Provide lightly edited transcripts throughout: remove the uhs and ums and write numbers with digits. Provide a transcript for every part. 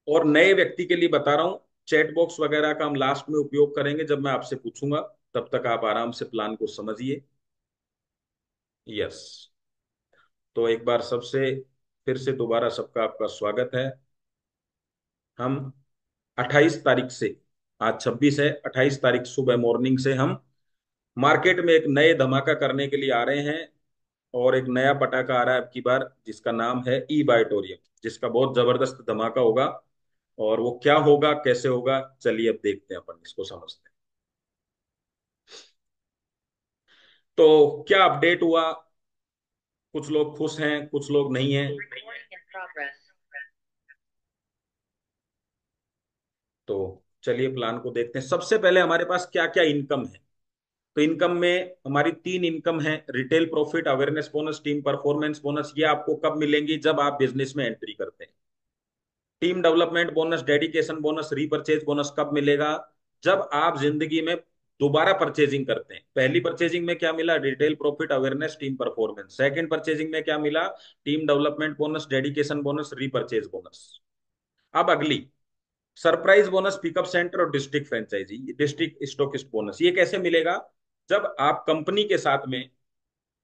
और नए व्यक्ति के लिए बता रहा हूँ, चैट बॉक्स वगैरह का हम लास्ट में उपयोग करेंगे जब मैं आपसे पूछूंगा। तब तक आप आराम से प्लान को समझिए। यस। तो एक बार सबसे फिर से दोबारा सबका आपका स्वागत है। हम 28 तारीख से, आज 26 है, 28 तारीख सुबह मॉर्निंग से हम मार्केट में एक नए धमाका करने के लिए आ रहे हैं। और एक नया पटाखा आ रहा है अब की बार, जिसका नाम है ई बायोटोरियम, जिसका बहुत जबरदस्त धमाका होगा। और वो क्या होगा, कैसे होगा, चलिए अब देखते हैं, अपन इसको समझते हैं। तो क्या अपडेट हुआ? कुछ लोग खुश हैं, कुछ लोग नहीं हैं। तो चलिए प्लान को देखते हैं। सबसे पहले हमारे पास क्या क्या इनकम है। तो इनकम में हमारी तीन इनकम है: retail profit, awareness bonus, team performance bonus. ये आपको कब मिलेंगी? जब आप बिजनेस में एंट्री करते हैं। Team development bonus, dedication bonus, repurchase bonus कब मिलेगा? जब आप जिंदगी में दोबारा परचेजिंग करते हैं। पहली परचेजिंग में क्या मिला? Retail profit, awareness, team performance. Second purchasing में क्या मिला? Team development bonus, dedication bonus, repurchase bonus. अब अगली, सरप्राइज बोनस, पिकअप सेंटर और district franchise, district stockist bonus. ये कैसे मिलेगा? जब आप कंपनी के साथ में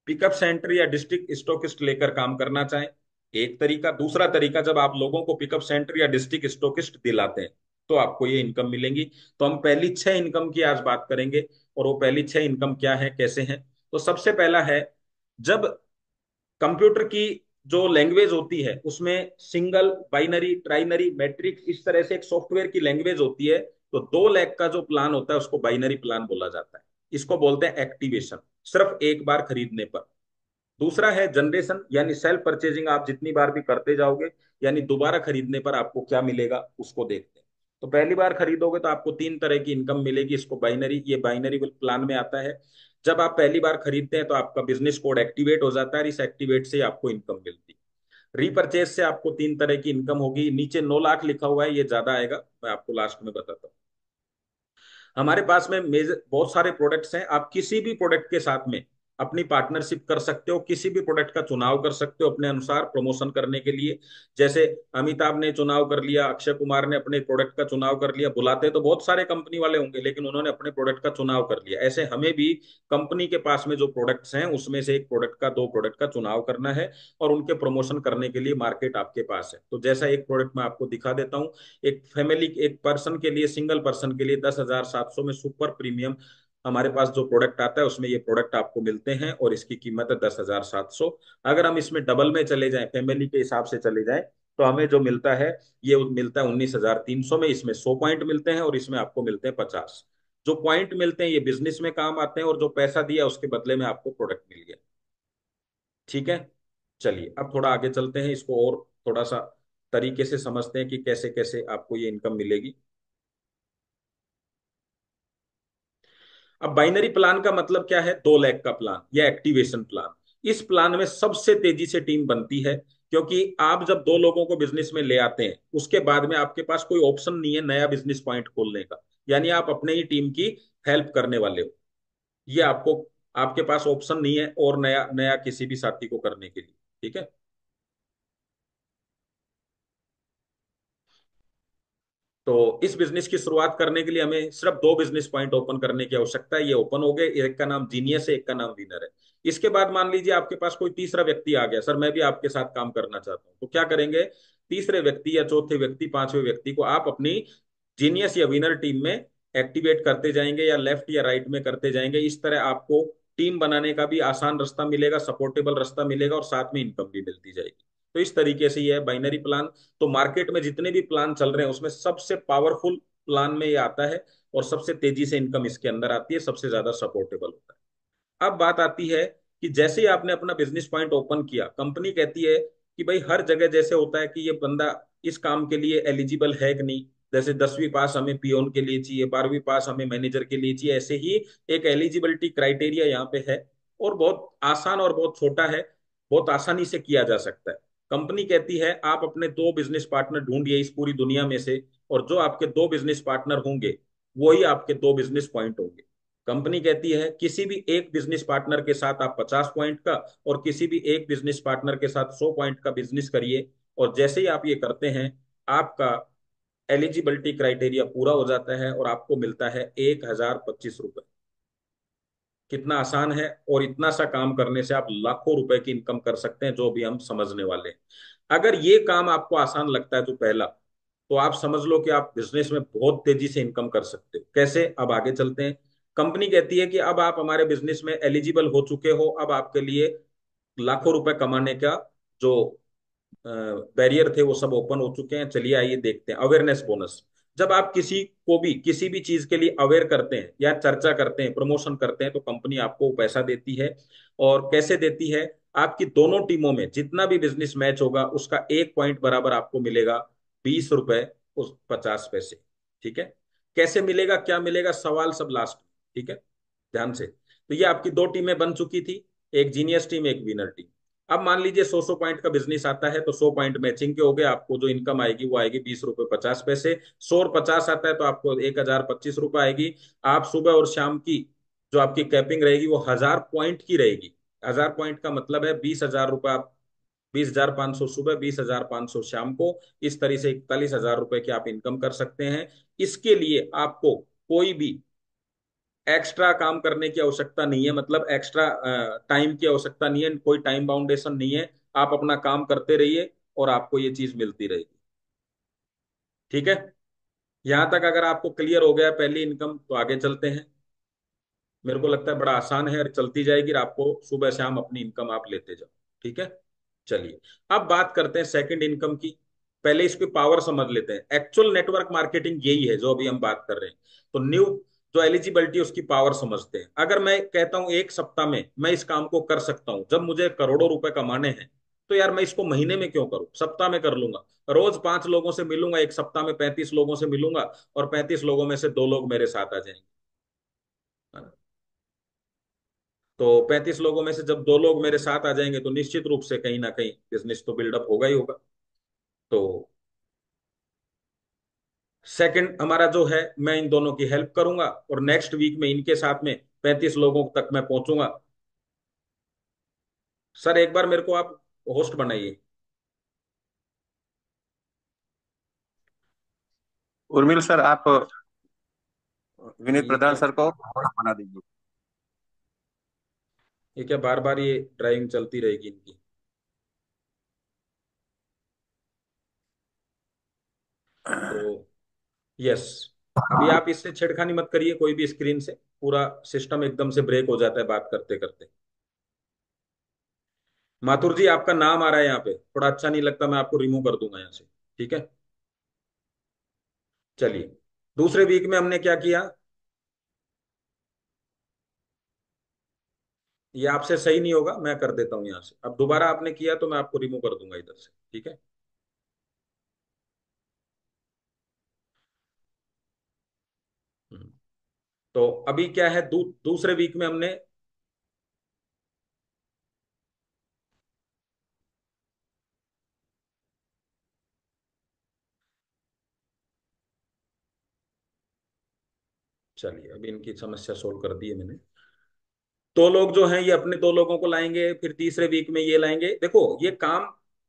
पिकअप सेंटर या डिस्ट्रिक्ट स्टॉकिस्ट लेकर काम करना चाहें, एक तरीका। दूसरा तरीका, जब आप लोगों को पिकअप सेंटर या डिस्ट्रिक्ट स्टॉकिस्ट दिलाते हैं, तो आपको ये इनकम मिलेंगी। तो हम पहली छह इनकम की आज बात करेंगे। और वो पहली छह इनकम क्या है, कैसे हैं? तो सबसे पहला है, जब कंप्यूटर की जो लैंग्वेज होती है उसमें सिंगल, बाइनरी, ट्राइनरी, मैट्रिक्स, इस तरह से एक सॉफ्टवेयर की लैंग्वेज होती है। तो 2 लाख का जो प्लान होता है उसको बाइनरी प्लान बोला जाता है। इसको बोलते हैं एक्टिवेशन, सिर्फ एक बार खरीदने पर। दूसरा है जनरेशन, यानी सेल्फ परचेजिंग, आप जितनी बार भी करते जाओगे, यानी दोबारा खरीदने पर आपको क्या मिलेगा उसको देखते हैं। तो पहली बार खरीदोगे तो आपको तीन तरह की इनकम मिलेगी। इसको बाइनरी, ये बाइनरी प्लान में आता है। जब आप पहली बार खरीदते हैं तो आपका बिजनेस कोड एक्टिवेट हो जाता है, इस एक्टिवेट से आपको इनकम मिलती है। रीपरचेज से आपको तीन तरह की इनकम होगी। नीचे 9 लाख लिखा हुआ है, ये ज्यादा आएगा, मैं आपको लास्ट में बताता हूँ। हमारे पास में मेजर बहुत सारे प्रोडक्ट्स हैं। आप किसी भी प्रोडक्ट के साथ में अपनी पार्टनरशिप कर सकते हो, किसी भी प्रोडक्ट का चुनाव कर सकते हो अपने अनुसार प्रमोशन करने के लिए। जैसे अमिताभ ने चुनाव कर लिया, अक्षय कुमार ने अपने प्रोडक्ट का चुनाव कर लिया। बुलाते तो बहुत सारे कंपनी वाले होंगे, लेकिन उन्होंने अपने प्रोडक्ट का चुनाव कर लिया। ऐसे हमें भी कंपनी के पास में जो प्रोडक्ट्स हैं उसमें से एक प्रोडक्ट का, दो प्रोडक्ट का चुनाव करना है। और उनके प्रमोशन करने के लिए मार्केट आपके पास है। तो जैसा एक प्रोडक्ट मैं आपको दिखा देता हूँ। एक फैमिली, एक पर्सन के लिए, सिंगल पर्सन के लिए 10,700 में सुपर प्रीमियम हमारे पास जो प्रोडक्ट आता है उसमें ये प्रोडक्ट आपको मिलते हैं, और इसकी कीमत है 10,700। अगर हम इसमें डबल में चले जाएं, फैमिली के हिसाब से चले जाएं, तो हमें जो मिलता है, ये मिलता है 19,300 में। इसमें 100 पॉइंट मिलते हैं और इसमें आपको मिलते हैं 50। जो पॉइंट मिलते हैं ये बिजनेस में काम आते हैं, और जो पैसा दिया उसके बदले में आपको प्रोडक्ट मिल गया। ठीक है। चलिए अब थोड़ा आगे चलते हैं, इसको और थोड़ा सा तरीके से समझते हैं कि कैसे कैसे आपको ये इनकम मिलेगी। अब बाइनरी प्लान का मतलब क्या है? 2 लाख का प्लान या एक्टिवेशन प्लान। इस प्लान में सबसे तेजी से टीम बनती है, क्योंकि आप जब दो लोगों को बिजनेस में ले आते हैं उसके बाद में आपके पास कोई ऑप्शन नहीं है नया बिजनेस पॉइंट खोलने का। यानी आप अपने ही टीम की हेल्प करने वाले हो। ये आपको, आपके पास ऑप्शन नहीं है और नया नया किसी भी साथी को करने के लिए। ठीक है। तो इस बिजनेस की शुरुआत करने के लिए हमें सिर्फ 2 बिजनेस पॉइंट ओपन करने की आवश्यकता है। ये ओपन हो गए, एक का नाम जीनियस है, एक का नाम विनर है। इसके बाद मान लीजिए आपके पास कोई तीसरा व्यक्ति आ गया, सर मैं भी आपके साथ काम करना चाहता हूँ, तो क्या करेंगे? तीसरे व्यक्ति या चौथे व्यक्ति, पांचवें व्यक्ति को आप अपनी जीनियस या विनर टीम में एक्टिवेट करते जाएंगे, या लेफ्ट या राइट में करते जाएंगे। इस तरह आपको टीम बनाने का भी आसान रास्ता मिलेगा, सपोर्टेबल रास्ता मिलेगा, और साथ में इनकम भी मिलती जाएगी। तो इस तरीके से ये है बाइनरी प्लान। तो मार्केट में जितने भी प्लान चल रहे हैं उसमें सबसे पावरफुल प्लान में ये आता है, और सबसे तेजी से इनकम इसके अंदर आती है, सबसे ज्यादा सपोर्टेबल होता है। अब बात आती है कि जैसे ही आपने अपना बिजनेस पॉइंट ओपन किया, कंपनी कहती है कि भाई हर जगह जैसे होता है कि ये बंदा इस काम के लिए एलिजिबल है कि नहीं। जैसे 10वीं पास हमें पियोन के लिए चाहिए, 12वीं पास हमें मैनेजर के लिए चाहिए, ऐसे ही एक एलिजिबिलिटी क्राइटेरिया यहाँ पे है। और बहुत आसान और बहुत छोटा है, बहुत आसानी से किया जा सकता है। कंपनी कहती है आप अपने 2 बिजनेस पार्टनर ढूंढिए इस पूरी दुनिया में से, और जो आपके 2 बिजनेस पार्टनर होंगे वही आपके 2 बिजनेस पॉइंट होंगे। कंपनी कहती है किसी भी एक बिजनेस पार्टनर के साथ आप 50 पॉइंट का, और किसी भी एक बिजनेस पार्टनर के साथ 100 पॉइंट का बिजनेस करिए। और जैसे ही आप ये करते हैं, आपका एलिजिबिलिटी क्राइटेरिया पूरा हो जाता है और आपको मिलता है 1,025 रुपये। कितना आसान है, और इतना सा काम करने से आप लाखों रुपए की इनकम कर सकते हैं, जो भी हम समझने वाले हैं। अगर ये काम आपको आसान लगता है तो पहला, तो आप समझ लो कि आप बिजनेस में बहुत तेजी से इनकम कर सकते हो। कैसे, अब आगे चलते हैं। कंपनी कहती है कि अब आप हमारे बिजनेस में एलिजिबल हो चुके हो, अब आपके लिए लाखों रुपए कमाने का जो बैरियर थे वो सब ओपन हो चुके हैं। चलिए आइए देखते हैं अवेयरनेस बोनस। जब आप किसी को भी किसी भी चीज के लिए अवेयर करते हैं या चर्चा करते हैं, प्रमोशन करते हैं, तो कंपनी आपको पैसा देती है। और कैसे देती है? आपकी दोनों टीमों में जितना भी बिजनेस मैच होगा उसका 1 पॉइंट बराबर आपको मिलेगा, 20 रुपए उस 50 पैसे। ठीक है। कैसे मिलेगा, क्या मिलेगा, सवाल सब लास्ट में। ठीक है, ध्यान से। तो ये आपकी दो टीमें बन चुकी थी, एक जीनियस टीम, एक विनर टीम। अब मान लीजिए 100-100 पॉइंट का बिजनेस आता है, तो 100 पॉइंट मैचिंग के हो गए। आपको जो इनकम आएगी वो आएगी 20 रुपये 50 पैसे। 100 और 50 आता है तो आपको 1,025 रुपये आएगी। आप सुबह और शाम की जो आपकी कैपिंग रहेगी वो 1,000 पॉइंट की रहेगी। 1,000 पॉइंट का मतलब है 20,000 रुपये। आप 20,500 सुबह, 20,500 शाम को, इस तरह से 41,000 रुपए की आप इनकम कर सकते हैं। इसके लिए आपको कोई भी एक्स्ट्रा काम करने की आवश्यकता नहीं है, मतलब एक्स्ट्रा टाइम की आवश्यकता नहीं है, कोई टाइम बाउंडेशन नहीं है। आप अपना काम करते रहिए और आपको ये चीज मिलती रहेगी। ठीक है, यहां तक अगर आपको क्लियर हो गया पहली इनकम, तो आगे चलते हैं। मेरे को लगता है बड़ा आसान है और चलती जाएगी, और आपको सुबह शाम अपनी इनकम आप लेते जाओ। ठीक है, चलिए अब बात करते हैं सेकंड इनकम की। पहले इसकी पावर समझ लेते हैं। एक्चुअल नेटवर्क मार्केटिंग यही है जो अभी हम बात कर रहे हैं। तो न्यू जो एलिजिबिलिटी उसकी पावर समझते हैं। अगर मैं कहता हूं 1 सप्ताह में मैं इस काम को कर सकता हूं, जब मुझे करोड़ों रुपए कमाने हैं, तो यार मैं इसको महीने में क्यों करूं, सप्ताह में कर लूंगा। रोज 5 लोगों से मिलूंगा, एक सप्ताह में 35 लोगों से मिलूंगा, और 35 लोगों में से 2 लोग मेरे साथ आ जाएंगे। है ना? तो 35 लोगों में से जब 2 लोग मेरे साथ आ जाएंगे, तो निश्चित रूप से कहीं ना कहीं बिजनेस तो बिल्डअप होगा ही होगा। तो सेकंड हमारा जो है, मैं इन दोनों की हेल्प करूंगा, और नेक्स्ट वीक में इनके साथ में 35 लोगों तक मैं पहुंचूंगा। सर एक बार मेरे को आप होस्ट बनाइए। उर्मिल सर, आप विनीत ये प्रधान क्या, सर को host बना दीजिए। ये क्या बार बार ये ड्राइविंग चलती रहेगी इनकी? तो यस, अभी आप इससे छेड़खानी मत करिए कोई भी स्क्रीन से। पूरा सिस्टम एकदम से ब्रेक हो जाता है बात करते करते। माथुर जी आपका नाम आ रहा है यहाँ पे, थोड़ा अच्छा नहीं लगता, मैं आपको रिमूव कर दूंगा यहाँ से। ठीक है, चलिए। दूसरे वीक में हमने क्या किया, ये आपसे सही नहीं होगा, मैं कर देता हूं यहाँ से। अब दोबारा आपने किया तो मैं आपको रिमूव कर दूंगा इधर से। ठीक है। हम्म। तो अभी क्या है, दूसरे वीक में हमने, चलिए अभी इनकी समस्या सोल्व कर दी है मैंने। 2 लोग जो हैं ये अपने 2 लोगों को लाएंगे, फिर तीसरे वीक में ये लाएंगे। देखो ये काम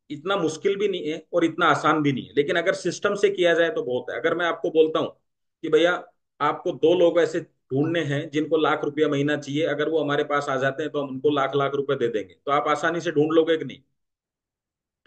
इतना मुश्किल भी नहीं है और इतना आसान भी नहीं है, लेकिन अगर सिस्टम से किया जाए तो बहुत है। अगर मैं आपको बोलता हूँ कि भैया आपको 2 लोग ऐसे ढूंढने हैं जिनको लाख रुपया महीना चाहिए, अगर वो हमारे पास आ जाते हैं तो हम उनको लाख लाख रुपए दे देंगे, तो आप आसानी से ढूंढ लोगे कि नहीं?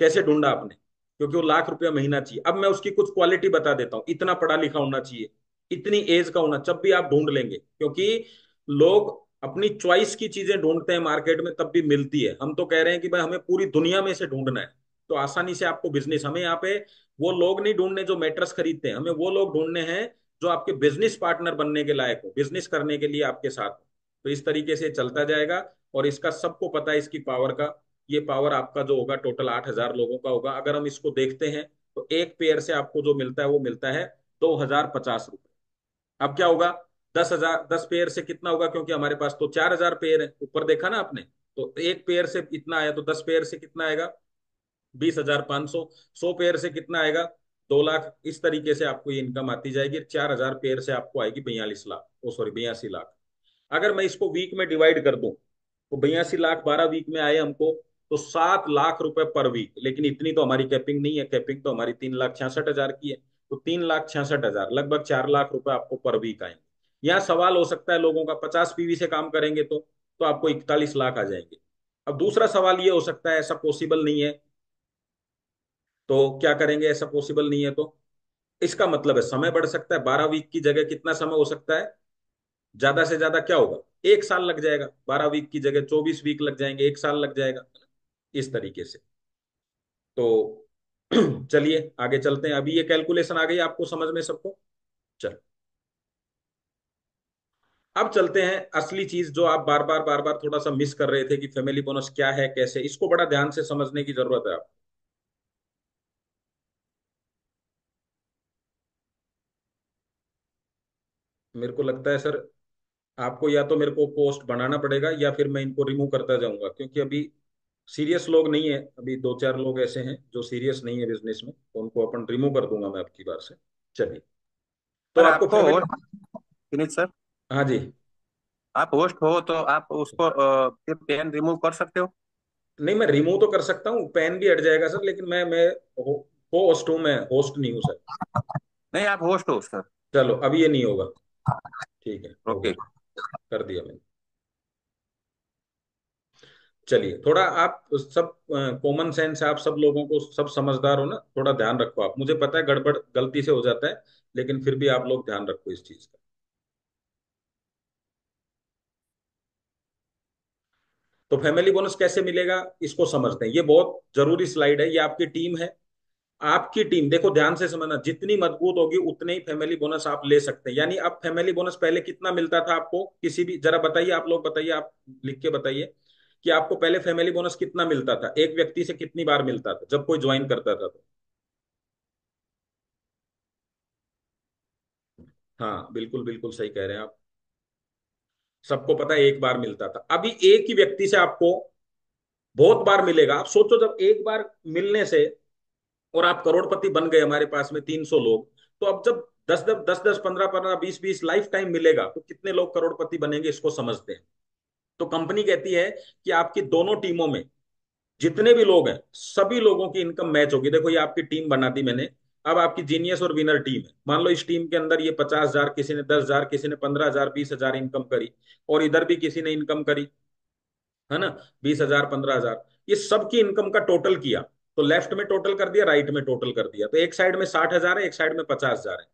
कैसे ढूंढा आपने? क्योंकि वो लाख रुपया महीना चाहिए। अब मैं उसकी कुछ क्वालिटी बता देता हूँ, इतना पढ़ा लिखा होना चाहिए, इतनी एज का होना, जब भी आप ढूंढ लेंगे। क्योंकि लोग अपनी चॉइस की चीजें ढूंढते हैं मार्केट में, तब भी मिलती है। हम तो कह रहे हैं कि भाई हमें पूरी दुनिया में से ढूंढना है, तो आसानी से आपको बिजनेस, हमें यहाँ पे वो लोग नहीं ढूंढने जो मैट्रेस खरीदते हैं, हमें वो लोग ढूंढने हैं जो आपके बिजनेस पार्टनर बनने के लायक हो, बिजनेस करने के लिए आपके साथ हो। तो इस तरीके से चलता जाएगा, और इसका सबको पता है इसकी पावर का। ये पावर आपका जो होगा टोटल 8,000 लोगों का होगा। अगर हम इसको देखते हैं तो एक पेयर से आपको जो मिलता है वो मिलता है 2,050 रुपये। अब क्या होगा, 10,000, 10 पेयर से कितना होगा, क्योंकि हमारे पास तो 4,000 पेयर है, ऊपर देखा ना आपने। तो एक पेयर से इतना आया, तो 10 पेयर से कितना आएगा, 20,500। 100 पेयर से कितना आएगा, 2 लाख। इस तरीके से आपको ये इनकम आती जाएगी। 4,000 पेयर से आपको आएगी 42 लाख, ओ सॉरी 82 लाख। अगर मैं इसको वीक में डिवाइड कर दूं, तो 82 लाख 12 वीक में आए हमको, तो 7 लाख रुपए पर वीक। लेकिन इतनी तो हमारी कैपिंग नहीं है, कैपिंग तो हमारी 3,66,000 की है। तो 3,66,000, लगभग 4 लाख रुपए आपको पर वीक आएंगे। यहाँ सवाल हो सकता है लोगों का, 50 पीवी से काम करेंगे तो आपको 41 लाख आ जाएंगे। अब दूसरा सवाल ये हो सकता है ऐसा पॉसिबल नहीं है, तो क्या करेंगे, ऐसा पॉसिबल नहीं है तो इसका मतलब है समय बढ़ सकता है। 12 वीक की जगह कितना समय हो सकता है, ज्यादा से ज्यादा क्या होगा, 1 साल लग जाएगा। 12 वीक की जगह 24 वीक लग जाएंगे, 1 साल लग जाएगा, इस तरीके से। तो चलिए आगे चलते हैं। अभी ये कैलकुलेशन आ गई आपको समझ में सबको। चल, अब चलते हैं असली चीज जो आप बार बार थोड़ा सा मिस कर रहे थे कि फैमिली बोनस क्या है, कैसे, इसको बड़ा ध्यान से समझने की जरूरत है आपको। मेरे को लगता है सर, आपको या तो मेरे को पोस्ट बनाना पड़ेगा या फिर मैं इनको रिमूव करता जाऊंगा, क्योंकि अभी सीरियस लोग नहीं है, अभी 2-4 लोग ऐसे हैं जो सीरियस नहीं है बिजनेस में, तो उनको अपन रिमूव कर दूंगा मैं आपकी बार से। चलिए, तो सर आपको आपको फैमिली। होस्ट, विनीत सर, हाँ जी। आप होस्ट हो तो आप उसको फिर पेन रिमूव कर सकते हो। नहीं, मैं रिमूव तो कर सकता हूँ, पेन भी हट जाएगा सर, लेकिन मैं को होस्ट हूँ, मैं होस्ट नहीं हूँ सर। नहीं, आप होस्ट हो सर। चलो, अभी ये नहीं होगा। ठीक है, हो गया, ओके। कर दिया मैंने। चलिए, थोड़ा आप सब कॉमन सेंस है, आप सब लोगों को सब समझदार हो ना, थोड़ा ध्यान रखो आप। मुझे पता है गड़बड़ गलती से हो जाता है, लेकिन फिर भी आप लोग ध्यान रखो इस चीज का। तो फैमिली बोनस कैसे मिलेगा, इसको समझते हैं। ये बहुत जरूरी स्लाइड है, ये आपकी टीम है। आपकी टीम देखो, ध्यान से समझना, जितनी मजबूत होगी उतने ही फैमिली बोनस आप ले सकते हैं। यानी अब फैमिली बोनस पहले कितना मिलता था आपको, किसी भी, जरा बताइए, आप लोग बताइए, आप लिख के बताइए कि आपको पहले फैमिली बोनस कितना मिलता था, एक व्यक्ति से कितनी बार मिलता था जब कोई ज्वाइन करता था तो। हाँ, बिल्कुल बिल्कुल सही कह रहे हैं आप। सबको पता है एक बार मिलता था, अभी एक ही व्यक्ति से आपको बहुत बार मिलेगा। आप सोचो, जब एक बार मिलने से और आप करोड़पति बन गए, हमारे पास में 300 लोग, तो अब जब 10 10 15 15 20 20 लाइफ टाइम मिलेगा तो कितने लोग करोड़पति बनेंगे, इसको समझते हैं। तो कंपनी कहती है कि आपकी दोनों टीमों में जितने भी लोग हैं, सभी लोगों की इनकम मैच होगी। देखो, ये आपकी टीम बना दी मैंने। अब आपकी जीनियस और विनर टीम है, मान लो इस टीम के अंदर ये 50,000, किसी ने 10,000, किसी ने 15,000, 20,000 इनकम करी, और इधर भी किसी ने इनकम करी, है ना, 20,000, 15,000, ये सबकी इनकम का टोटल किया। तो लेफ्ट में टोटल कर दिया, राइट में टोटल कर दिया, तो एक साइड में 60,000 है, एक साइड में 50,000 है।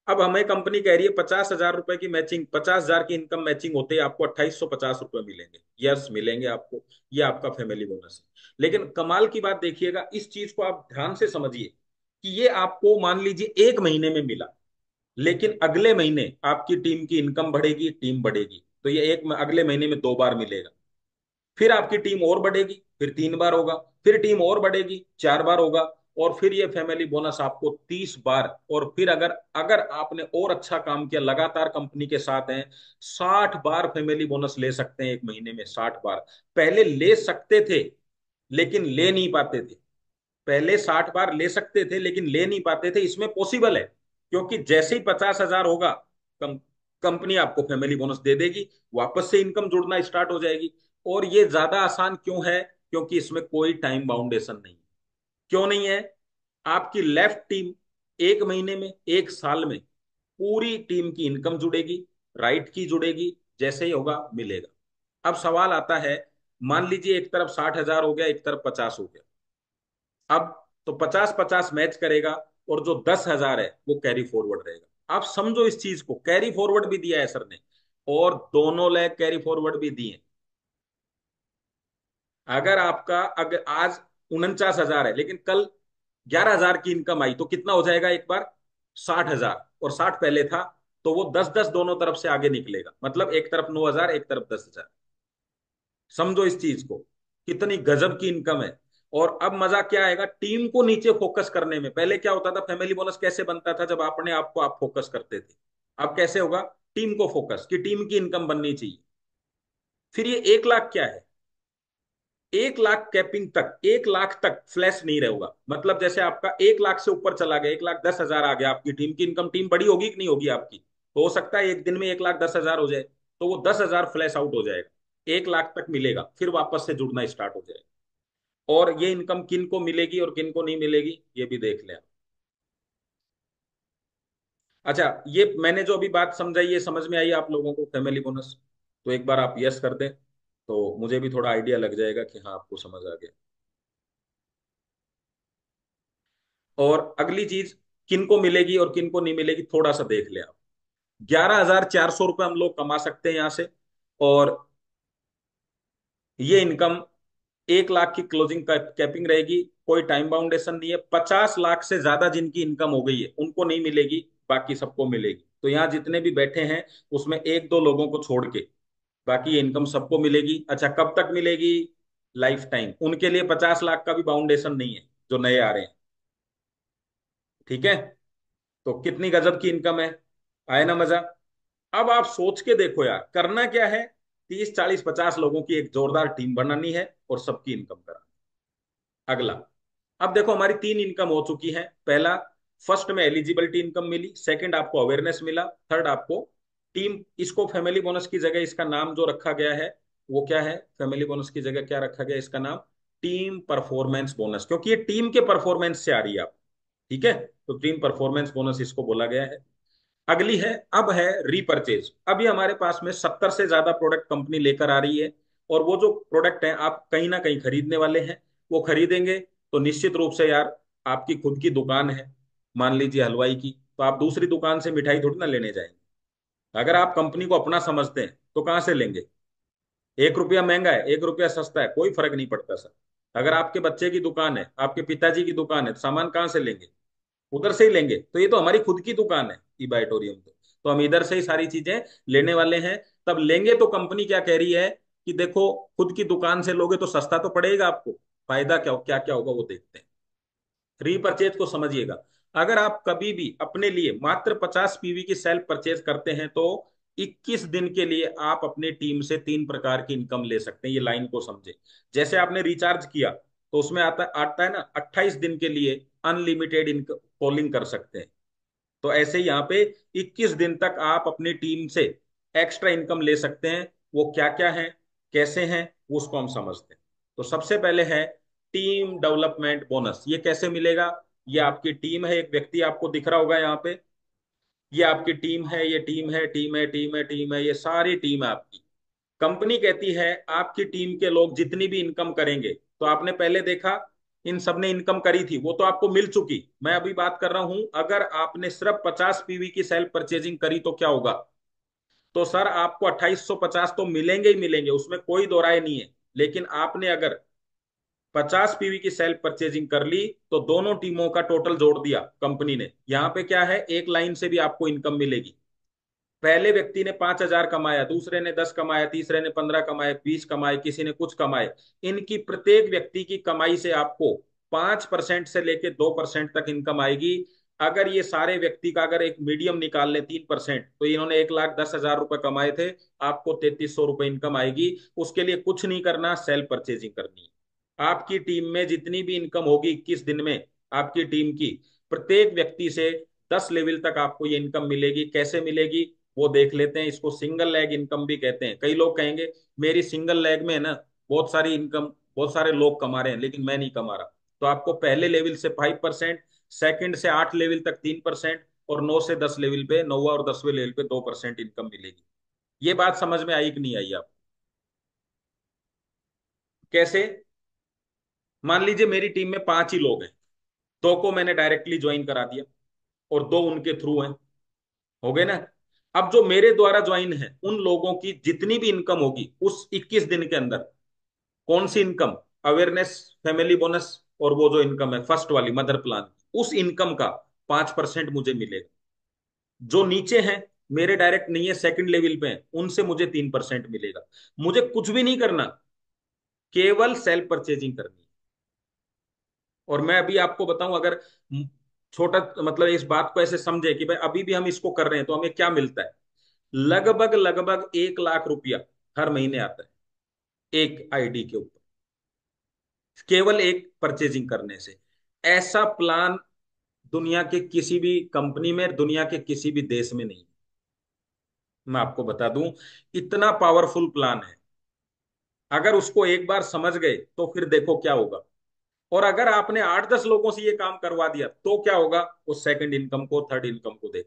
अब हमें कंपनी कह रही है 50,000 रुपए की मैचिंग, 50,000 की इनकम मैचिंग होते ही आपको 2,850 रुपए मिलेंगे। यस, मिलेंगे आपको। ये आपका फैमिली बोनस है। लेकिन कमाल की बात देखिएगा, इस चीज को आप ध्यान से समझिए कि ये आपको मान लीजिए 1 महीने में मिला, लेकिन अगले महीने आपकी टीम की इनकम बढ़ेगी, टीम बढ़ेगी, तो ये अगले महीने में 2 बार मिलेगा। फिर आपकी टीम और बढ़ेगी, फिर 3 बार होगा, फिर टीम और बढ़ेगी, 4 बार होगा, और फिर ये फैमिली बोनस आपको 30 बार। और फिर अगर अगर आपने और अच्छा काम किया, लगातार कंपनी के साथ हैं, 60 बार फैमिली बोनस ले सकते हैं एक महीने में, 60 बार। पहले ले सकते थे लेकिन ले नहीं पाते थे। पहले 60 बार ले सकते थे लेकिन ले नहीं पाते थे, इसमें पॉसिबल है, क्योंकि जैसे ही 50,000 होगा, कम, कंपनी आपको फैमिली बोनस दे देगी, वापस से इनकम जुड़ना स्टार्ट हो जाएगी। और ये ज्यादा आसान क्यों है, क्योंकि इसमें कोई टाइम बाउंडेशन नहीं। क्यों नहीं है, आपकी लेफ्ट टीम 1 महीने में, 1 साल में पूरी टीम की इनकम जुड़ेगी, राइट की जुड़ेगी, जैसे ही होगा मिलेगा। अब सवाल आता है, मान लीजिए एक तरफ 60,000 हो गया, एक तरफ 50 हो गया। अब तो 50 50 मैच करेगा, और जो 10,000 है वो कैरी फॉरवर्ड रहेगा। आप समझो इस चीज को, कैरी फॉरवर्ड भी दिया है सर ने, और दोनों लेग कैरी फॉरवर्ड भी दिए। अगर आपका अगर आज 49,000 है, लेकिन कल 11,000 की इनकम आई, तो कितना हो जाएगा एक बार, 60,000, और 60 पहले था, तो वो 10 10 दोनों तरफ से आगे निकलेगा, मतलब एक तरफ 9,000, एक तरफ 10,000। समझो इस चीज को, कितनी गजब की इनकम है। और अब मजा क्या आएगा, टीम को नीचे फोकस करने में। पहले क्या होता था, फैमिली बोनस कैसे बनता था, जब अपने आप को आप फोकस करते थे। अब कैसे होगा, टीम को फोकस, कि टीम की इनकम बननी चाहिए। फिर ये 1 लाख क्या है, 1 लाख कैपिंग तक, 1 लाख तक फ्लैश नहीं रहेगा। मतलब जैसे आपका 1 लाख से ऊपर चला गया, 1,10,000 आ गया आपकी टीम की इनकम, टीम बड़ी होगी कि नहीं होगी आपकी, तो हो सकता है एक दिन में 1,10,000 हो जाए, तो वो 10,000 फ्लैश आउट हो जाएगा, 1 लाख तक मिलेगा, फिर वापस से जुड़ना स्टार्ट हो जाएगा। और ये इनकम किन को मिलेगी और किन को नहीं मिलेगी, ये भी देख लें आप। अच्छा, ये मैंने जो अभी बात समझाई, ये समझ में आई आप लोगों को, फैमिली बोनस? तो एक बार आप यस कर दें तो मुझे भी थोड़ा आइडिया लग जाएगा कि हाँ आपको समझ आ गया। और अगली चीज, किनको मिलेगी और किनको नहीं मिलेगी थोड़ा सा देख ले आप। 11,400 रुपये हम लोग कमा सकते हैं यहां से। और ये इनकम 1 लाख की क्लोजिंग कैपिंग रहेगी। कोई टाइम बाउंडेशन नहीं है। 50 लाख से ज्यादा जिनकी इनकम हो गई है उनको नहीं मिलेगी, बाकी सबको मिलेगी। तो यहाँ जितने भी बैठे हैं उसमें एक दो लोगों को छोड़ के बाकी ये इनकम सबको मिलेगी। अच्छा, कब तक मिलेगी? Life time. उनके लिए 50 लाख का भी बाउंडेशन नहीं है जो नए आ रहे हैं। ठीक है? तो कितनी गजब की इनकम है। आए ना मजा? अब आप सोच के देखो यार, करना क्या है? 30 40 50 लोगों की एक जोरदार टीम बनानी है और सबकी इनकम करानी। अगला, अब देखो हमारी तीन इनकम हो चुकी है। पहला, फर्स्ट में एलिजिबिलिटी इनकम मिली, सेकंड आपको अवेयरनेस मिला, थर्ड आपको टीम। इसको फैमिली बोनस की जगह इसका नाम जो रखा गया है वो क्या है? फैमिली बोनस की जगह क्या रखा गया इसका नाम? टीम परफॉर्मेंस बोनस, क्योंकि ये टीम के परफॉर्मेंस से आ रही है आप। ठीक है? तो टीम परफॉर्मेंस बोनस इसको बोला गया है। अगली है, अब है रीपर्चेज। अभी हमारे पास में 70 से ज्यादा प्रोडक्ट कंपनी लेकर आ रही है। और वो जो प्रोडक्ट हैं आप कहीं ना कहीं खरीदने वाले हैं। वो खरीदेंगे तो निश्चित रूप से यार, आपकी खुद की दुकान है, मान लीजिए हलवाई की, तो आप दूसरी दुकान से मिठाई थोड़ी ना लेने जाएंगे। अगर आप कंपनी को अपना समझते हैं तो कहाँ से लेंगे? 1 रुपया महंगा है, 1 रुपया सस्ता है, कोई फर्क नहीं पड़ता सर। अगर आपके बच्चे की दुकान है, आपके पिताजी की दुकान है, तो सामान कहाँ से लेंगे? उधर से ही लेंगे। तो ये तो हमारी खुद की दुकान है ई बाइटोरियम। तो हम इधर से ही सारी चीजें लेने वाले हैं। तब लेंगे तो कंपनी क्या कह रही है कि देखो, खुद की दुकान से लोगे तो सस्ता तो पड़ेगा आपको। फायदा क्या क्या क्या होगा वो देखते हैं। रीपरचेज को समझिएगा। अगर आप कभी भी अपने लिए मात्र 50 पीवी की सेल्फ परचेज करते हैं तो 21 दिन के लिए आप अपनी टीम से 3 प्रकार की इनकम ले सकते हैं। ये लाइन को समझे। जैसे आपने रिचार्ज किया तो उसमें आता आता है ना, 28 दिन के लिए अनलिमिटेड इनकम कॉलिंग कर सकते हैं। तो ऐसे ही यहाँ पे 21 दिन तक आप अपनी टीम से एक्स्ट्रा इनकम ले सकते हैं। वो क्या क्या है, कैसे हैं, वो उसको हम समझते हैं। तो सबसे पहले है टीम डेवलपमेंट बोनस। ये कैसे मिलेगा? ये आपकी टीम है, एक व्यक्ति आपको दिख रहा होगा यहाँ पे। ये आपकी टीम है, ये टीम है, टीम है, टीम है, टीम है, ये सारी टीम है आपकी। कंपनी कहती है आपकी टीम के लोग जितनी भी इनकम करेंगे, तो आपने पहले देखा इन सब ने इनकम करी थी, वो तो आपको मिल चुकी। मैं अभी बात कर रहा हूं, अगर आपने सिर्फ 50 पीवी की सेल्फ परचेजिंग करी तो क्या होगा? तो सर आपको 2850 तो मिलेंगे ही मिलेंगे, उसमें कोई दो राय नहीं है। लेकिन आपने अगर 50 पीवी की सेल्फ परचेजिंग कर ली तो दोनों टीमों का टोटल जोड़ दिया कंपनी ने, यहां पे क्या है, एक लाइन से भी आपको इनकम मिलेगी। पहले व्यक्ति ने 5,000 कमाया, दूसरे ने 10 कमाया, तीसरे ने 15 कमाए, 20 कमाए, किसी ने कुछ कमाए। इनकी प्रत्येक व्यक्ति की कमाई से आपको 5% से लेकर 2% तक इनकम आएगी। अगर ये सारे व्यक्ति का अगर एक मीडियम निकाल ले 3%, तो इन्होंने 1,10,000 रुपए कमाए थे, आपको 3,300 रुपए इनकम आएगी। उसके लिए कुछ नहीं करना, सेल्फ परचेजिंग करनी है। आपकी टीम में जितनी भी इनकम होगी 21 दिन में, आपकी टीम की प्रत्येक व्यक्ति से 10 लेवल तक आपको ये इनकम मिलेगी। कैसे मिलेगी वो देख लेते हैं। इसको सिंगल लेग इनकम भी कहते हैं। कई लोग कहेंगे मेरी सिंगल लेग में है ना बहुत सारी इनकम, बहुत सारे लोग कमा रहे हैं लेकिन मैं नहीं कमा रहा। तो आपको पहले लेवल से 5%, सेकंड से 8 लेवल तक 3%, और 9 से 10 लेवल पे, 9वां और 10वें लेवल पे 2% इनकम मिलेगी। ये बात समझ में आई कि नहीं आई आप? कैसे? मान लीजिए मेरी टीम में 5 ही लोग हैं, दो को मैंने डायरेक्टली ज्वाइन करा दिया और दो उनके थ्रू हैं। हो गए ना? अब जो मेरे द्वारा ज्वाइन है उन लोगों की जितनी भी इनकम होगी उस 21 दिन के अंदर, कौन सी इनकम? अवेयरनेस, फैमिली बोनस, और वो जो इनकम है फर्स्ट वाली मदर प्लान, उस इनकम का 5% मुझे मिलेगा। जो नीचे हैं, मेरे डायरेक्ट नहीं है, सेकंड लेवल पे हैं, उनसे मुझे 3% मिलेगा। मुझे कुछ भी नहीं करना, केवल सेल्फ परचेजिंग करनी है। और मैं अभी आपको बताऊं, अगर छोटा मतलब इस बात को ऐसे समझे कि भाई अभी भी हम इसको कर रहे हैं तो हमें क्या मिलता है। लगभग लगभग 1 लाख रुपया हर महीने आता है एक आईडी के ऊपर, केवल एक परचेजिंग करने से। ऐसा प्लान दुनिया के किसी भी कंपनी में, दुनिया के किसी भी देश में नहीं। मैं आपको बता दूं, इतना पावरफुल प्लान है। अगर उसको एक बार समझ गए तो फिर देखो क्या होगा। और अगर आपने 8 10 लोगों से ये काम करवा दिया तो क्या होगा, उस सेकंड इनकम को, थर्ड इनकम को देख।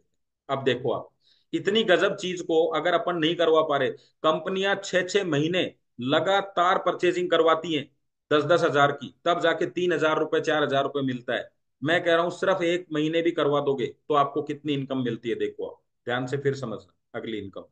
अब देखो आप, इतनी गजब चीज को अगर अपन नहीं करवा पा रहे, कंपनियां 6 6 महीने लगातार परचेजिंग करवाती हैं 10 10 हजार की, तब जाके 3 हजार रुपए 4 हजार रुपए मिलता है। मैं कह रहा हूं सिर्फ एक महीने भी करवा दोगे तो आपको कितनी इनकम मिलती है, देखो आप ध्यान से फिर समझना अगली इनकम।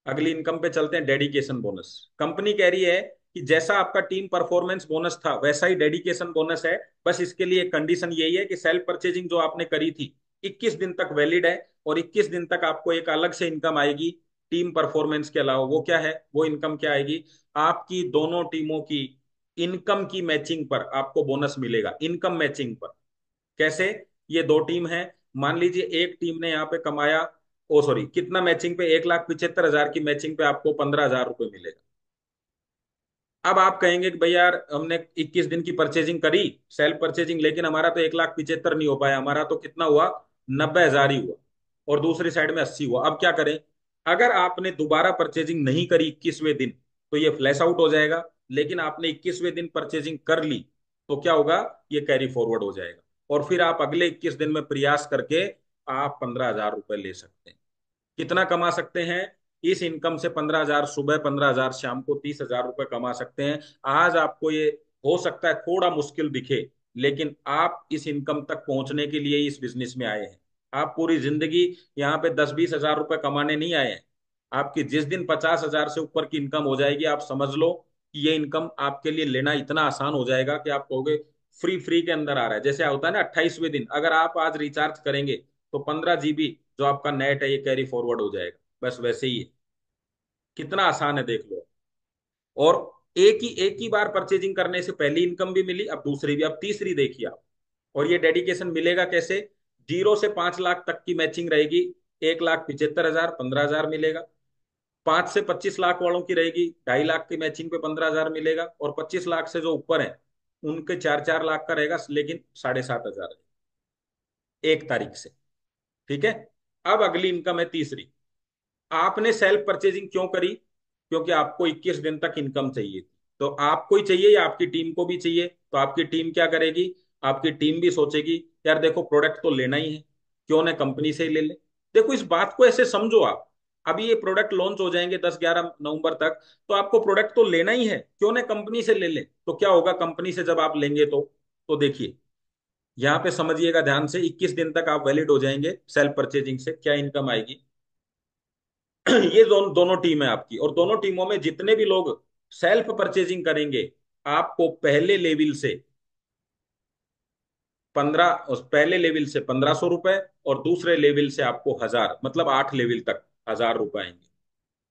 अगली इनकम पे चलते हैं, डेडिकेशन बोनस। कंपनी कह रही है कि जैसा आपका टीम परफॉर्मेंस बोनस था वैसा ही डेडिकेशन बोनस है। बस इसके लिए कंडीशन यही है कि सेल्फ परचेजिंग जो आपने करी थी 21 दिन तक वैलिड है, और 21 दिन तक आपको एक अलग से इनकम आएगी टीम परफॉर्मेंस के अलावा। वो क्या है, वो इनकम क्या आएगी, आपकी दोनों टीमों की इनकम की मैचिंग पर आपको बोनस मिलेगा, इनकम मैचिंग पर। कैसे, ये दो टीम है, मान लीजिए एक टीम ने यहाँ पे कमाया, ओ सॉरी कितना मैचिंग पे, 1,75,000 की मैचिंग पे आपको 15 हजार रुपये मिलेगा। अब आप कहेंगे कि भाई यार हमने 21 दिन की परचेजिंग करी सेल्फ परचेजिंग, लेकिन हमारा तो 1,75,000 नहीं हो पाया, हमारा तो कितना हुआ, 90 हजार ही हुआ, और दूसरी साइड में 80 हुआ। अब क्या करें, अगर आपने दोबारा परचेजिंग नहीं करी 21वें दिन तो ये फ्लैश आउट हो जाएगा, लेकिन आपने 21वें दिन परचेजिंग कर ली तो क्या होगा, ये कैरी फॉरवर्ड हो जाएगा, और फिर आप अगले 21 दिन में प्रयास करके आप 15 हजार रुपये ले सकते हैं। कितना कमा सकते हैं, इस इनकम से 15 हजार सुबह, 15 हजार शाम को, 30 हजार रुपये कमा सकते हैं। आज आपको ये हो सकता है थोड़ा मुश्किल दिखे, लेकिन आप इस इनकम तक पहुंचने के लिए इस बिजनेस में आए हैं। आप पूरी जिंदगी यहाँ पे 10 20 हजार रुपये कमाने नहीं आए हैं। आपकी जिस दिन 50 हजार से ऊपर की इनकम हो जाएगी, आप समझ लो कि ये इनकम आपके लिए लेना इतना आसान हो जाएगा कि आप कहोगे फ्री फ्री के अंदर आ रहा है। जैसे होता है ना 28वें दिन अगर आप आज रिचार्ज करेंगे तो 15 GB जो आपका नेट है ये कैरी फॉरवर्ड हो जाएगा, बस वैसे ही है। कितना आसान है देख लो। और एक ही बार परचेजिंग करने से पहली इनकम भी मिली, अब दूसरी भी, अब तीसरी देखिए आप। और ये डेडिकेशन मिलेगा कैसे, 0 से 5 लाख तक की मैचिंग रहेगी, 1,75,000 15 हजार मिलेगा। 5 से 25 लाख वालों की रहेगी 2.5 लाख की मैचिंग पे 15 हजार मिलेगा, और 25 लाख से जो ऊपर है उनके 4 4 लाख का रहेगा, लेकिन 7,500 एक तारीख से। ठीक है। अब अगली इनकम है तीसरी। आपने सेल्फ परचेजिंग क्यों करी, क्योंकि आपको 21 दिन तक इनकम चाहिए थी। तो आपको ही चाहिए या आपकी टीम को भी चाहिए, तो आपकी टीम क्या करेगी, आपकी टीम भी सोचेगी यार देखो प्रोडक्ट तो लेना ही है, क्यों ना कंपनी से ही ले ले। देखो इस बात को ऐसे समझो आप, अभी ये प्रोडक्ट लॉन्च हो जाएंगे 10 11 नवंबर तक, तो आपको प्रोडक्ट तो लेना ही है, क्यों ना कंपनी से ले ले। तो क्या होगा कंपनी से जब आप लेंगे तो देखिए यहाँ पे समझिएगा ध्यान से, 21 दिन तक आप वैलिड हो जाएंगे सेल्फ परचेजिंग से, क्या इनकम आएगी। ये दोनों टीम है आपकी, और दोनों टीमों में जितने भी लोग सेल्फ परचेजिंग करेंगे, आपको पहले लेवल से 1,500 रुपए, और दूसरे लेवल से आपको 1,000, मतलब 8 लेवल तक 1,000 रुपए आएंगे।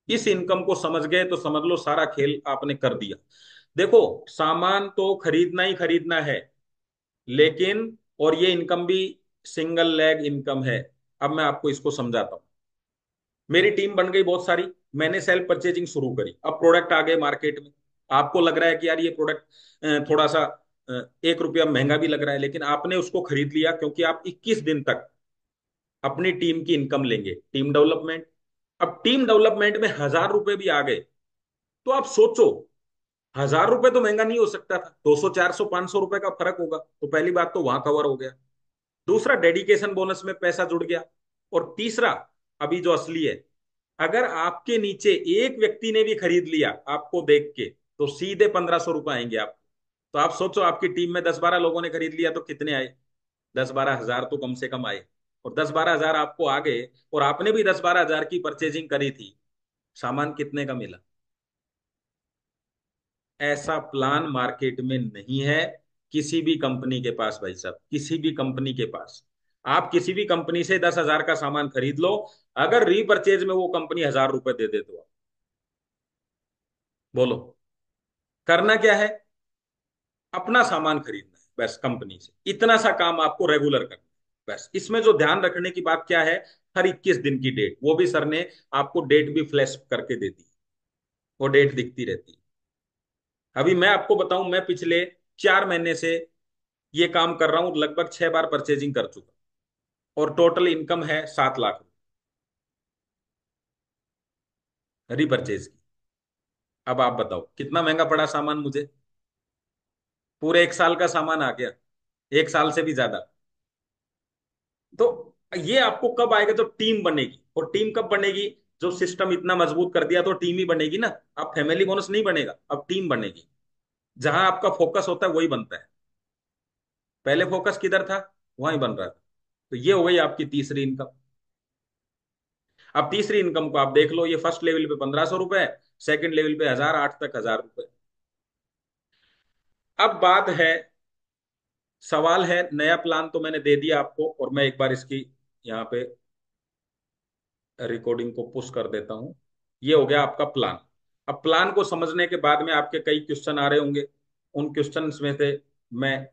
इस इनकम को समझ गए तो समझ लो सारा खेल आपने कर दिया। देखो सामान तो खरीदना ही खरीदना है, लेकिन और ये इनकम भी सिंगल लेग इनकम है। अब मैं आपको इसको समझाता हूँ। मेरी टीम बन गई बहुत सारी, मैंने सेल्फ परचेजिंग शुरू करी, अब प्रोडक्ट आ गए मार्केट में। आपको लग रहा है कि यार ये प्रोडक्ट थोड़ा सा 1 रुपया महंगा भी लग रहा है, लेकिन आपने उसको खरीद लिया क्योंकि आप 21 दिन तक अपनी टीम की इनकम लेंगे, टीम डेवलपमेंट। अब टीम डेवलपमेंट में 1,000 रुपए भी आ गए, तो आप सोचो 1,000 रुपए तो महंगा नहीं हो सकता था, 200 400 500 रुपए का फर्क होगा, तो पहली बात तो वहां कवर हो गया। दूसरा डेडिकेशन बोनस में पैसा जुड़ गया। और तीसरा, अभी जो असली है, अगर आपके नीचे एक व्यक्ति ने भी खरीद लिया आपको देख के, तो सीधे 1,500 रुपए आएंगे आप। तो आप सोचो आपकी टीम में 10 12 लोगों ने खरीद लिया तो कितने आए, 10 12 हजार तो कम से कम आए। और 10 12 हजार आपको आ गए, और आपने भी 10 12 हजार की परचेजिंग करी थी, सामान कितने का मिला। ऐसा प्लान मार्केट में नहीं है किसी भी कंपनी के पास भाई साहब, किसी भी कंपनी के पास। आप किसी भी कंपनी से 10 हजार का सामान खरीद लो, अगर रीपरचेज में वो कंपनी 1,000 रुपए दे दे तो बोलो करना क्या है, अपना सामान खरीदना है बस कंपनी से, इतना सा काम आपको रेगुलर करना है बस। इसमें जो ध्यान रखने की बात क्या है, हर 21 दिन की डेट, वो भी सर ने आपको डेट भी फ्लैश करके दे दी, वो डेट दिखती रहती है। अभी मैं आपको बताऊं, मैं पिछले 4 महीने से ये काम कर रहा हूं, लगभग 6 बार परचेजिंग कर चुका, और टोटल इनकम है 7 लाख रीपरचेज की। अब आप बताओ कितना महंगा पड़ा सामान मुझे, पूरे 1 साल का सामान आ गया, 1 साल से भी ज्यादा। तो ये आपको कब आएगा, जब टीम बनेगी। और टीम कब बनेगी, जो सिस्टम इतना मजबूत कर दिया तो टीम ही बनेगी ना। अब फैमिली बोनस नहीं बनेगा, अब टीम बनेगी। जहां आपका फोकस होता है वही बनता है। पहले फोकस किधर था, वहीं बन रहा था। तो ये हो गई आपकी तीसरी इनकम। अब तीसरी इनकम को आप देख लो, ये फर्स्ट लेवल पे 1500 रुपए, सेकंड लेवल पे 1000, 8 तक 1000 रुपए। अब बात है, सवाल है, नया प्लान तो मैंने दे दिया आपको, और मैं एक बार इसकी यहाँ पे रिकॉर्डिंग को पुश कर देता हूं। ये हो गया आपका प्लान। अब प्लान को समझने के बाद में आपके कई क्वेश्चन आ रहे होंगे। उन क्वेश्चंस में से मैं